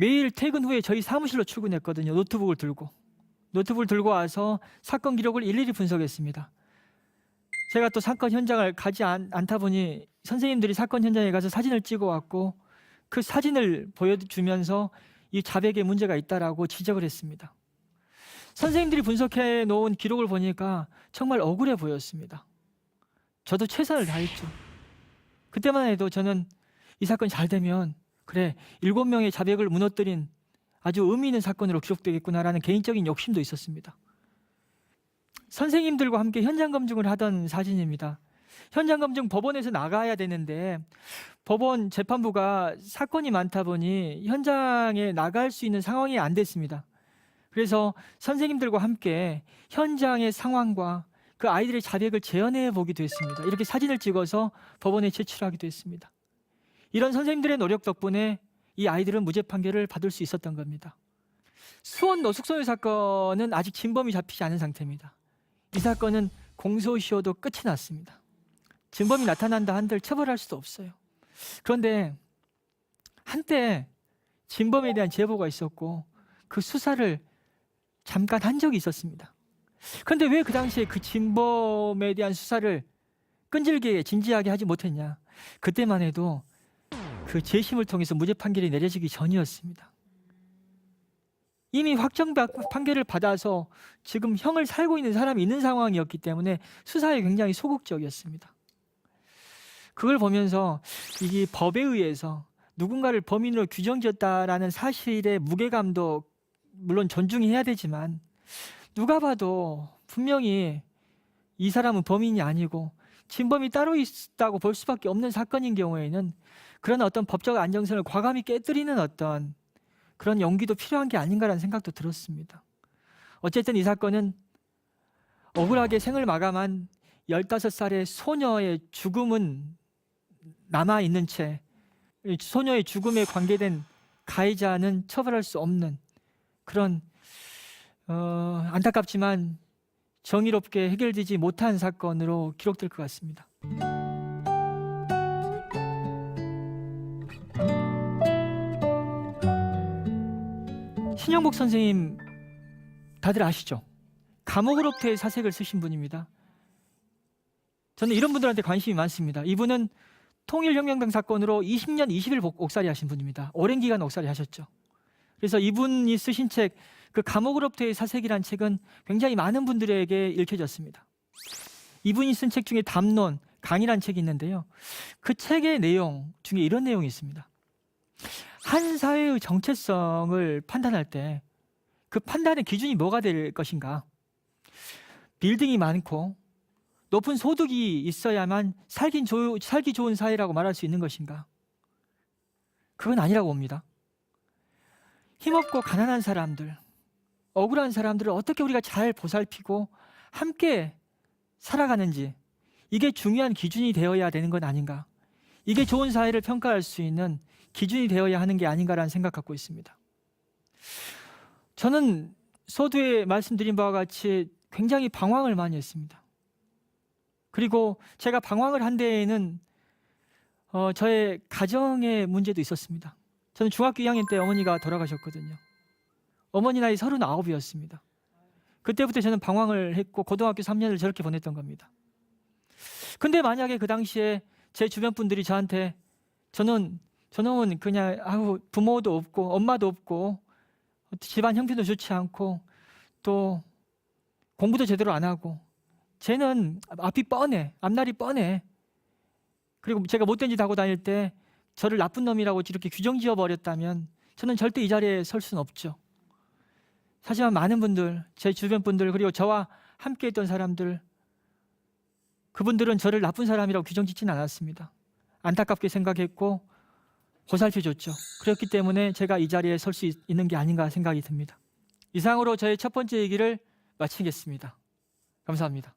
매일 퇴근 후에 저희 사무실로 출근했거든요. 노트북을 들고 와서 사건 기록을 일일이 분석했습니다. 제가 또 사건 현장을 가지 않다 보니 선생님들이 사건 현장에 가서 사진을 찍어왔고 그 사진을 보여주면서 이 자백에 문제가 있다라고 지적을 했습니다. 선생님들이 분석해 놓은 기록을 보니까 정말 억울해 보였습니다. 저도 최선을 다했죠. 그때만 해도 저는 이 사건이 잘 되면 그래 7명의 자백을 무너뜨린 아주 의미 있는 사건으로 기록되겠구나라는 개인적인 욕심도 있었습니다. 선생님들과 함께 현장 검증을 하던 사진입니다. 현장 검증 법원에서 나가야 되는데 법원 재판부가 사건이 많다 보니 현장에 나갈 수 있는 상황이 안 됐습니다. 그래서 선생님들과 함께 현장의 상황과 그 아이들의 자백을 재현해 보기도 했습니다. 이렇게 사진을 찍어서 법원에 제출하기도 했습니다. 이런 선생님들의 노력 덕분에 이 아이들은 무죄 판결을 받을 수 있었던 겁니다. 수원 노숙소녀 사건은 아직 진범이 잡히지 않은 상태입니다. 이 사건은 공소시효도 끝이 났습니다. 진범이 나타난다 한들 처벌할 수도 없어요. 그런데 한때 진범에 대한 제보가 있었고 그 수사를 잠깐 한 적이 있었습니다. 그런데 왜 그 당시에 그 진범에 대한 수사를 끈질기게 진지하게 하지 못했냐? 그때만 해도 그 재심을 통해서 무죄 판결이 내려지기 전이었습니다. 이미 확정 판결을 받아서 지금 형을 살고 있는 사람이 있는 상황이었기 때문에 수사에 굉장히 소극적이었습니다. 그걸 보면서 이게 법에 의해서 누군가를 범인으로 규정지었다라는 사실의 무게감도 물론 존중해야 되지만 누가 봐도 분명히 이 사람은 범인이 아니고 진범이 따로 있다고 볼 수밖에 없는 사건인 경우에는 그런 어떤 법적 안정성을 과감히 깨뜨리는 어떤 그런 용기도 필요한 게 아닌가라는 생각도 들었습니다. 어쨌든 이 사건은 억울하게 생을 마감한 15살의 소녀의 죽음은 남아있는 채 소녀의 죽음에 관계된 가해자는 처벌할 수 없는 그런 안타깝지만 정의롭게 해결되지 못한 사건으로 기록될 것 같습니다. 신영복 선생님 다들 아시죠? 감옥으로부터의 사색을 쓰신 분입니다. 저는 이런 분들한테 관심이 많습니다. 이분은 통일혁명당 사건으로 20년 20일 옥살이 하신 분입니다. 오랜 기간 옥살이 하셨죠. 그래서 이분이 쓰신 책, 그 감옥으로부터의 사색이라는 책은 굉장히 많은 분들에게 읽혀졌습니다. 이분이 쓴 책 중에 담론, 강이라는 책이 있는데요. 그 책의 내용 중에 이런 내용이 있습니다. 한 사회의 정체성을 판단할 때 그 판단의 기준이 뭐가 될 것인가? 빌딩이 많고 높은 소득이 있어야만 살기 좋은 사회라고 말할 수 있는 것인가? 그건 아니라고 봅니다. 힘없고 가난한 사람들, 억울한 사람들을 어떻게 우리가 잘 보살피고 함께 살아가는지 이게 중요한 기준이 되어야 되는 건 아닌가? 이게 좋은 사회를 평가할 수 있는 기준이 되어야 하는 게 아닌가라는 생각 갖고 있습니다. 저는 서두에 말씀드린 바와 같이 굉장히 방황을 많이 했습니다. 그리고 제가 방황을 한 데에는 저의 가정의 문제도 있었습니다. 저는 중학교 2학년 때 어머니가 돌아가셨거든요. 어머니 나이 39이었습니다. 그때부터 저는 방황을 했고 고등학교 3년을 저렇게 보냈던 겁니다. 근데 만약에 그 당시에 제 주변 분들이 저한테 저놈은 그냥 부모도 없고 엄마도 없고 집안 형편도 좋지 않고 또 공부도 제대로 안 하고 쟤는 앞날이 뻔해. 그리고 제가 못된 짓 하고 다닐 때 저를 나쁜 놈이라고 이렇게 규정지어 버렸다면 저는 절대 이 자리에 설 수는 없죠. 하지만 많은 분들, 제 주변 분들 그리고 저와 함께 했던 사람들 그분들은 저를 나쁜 사람이라고 규정짓지는 않았습니다. 안타깝게 생각했고 보살펴줬죠. 그렇기 때문에 제가 이 자리에 설 수 있는 게 아닌가 생각이 듭니다. 이상으로 저의 첫 번째 얘기를 마치겠습니다. 감사합니다.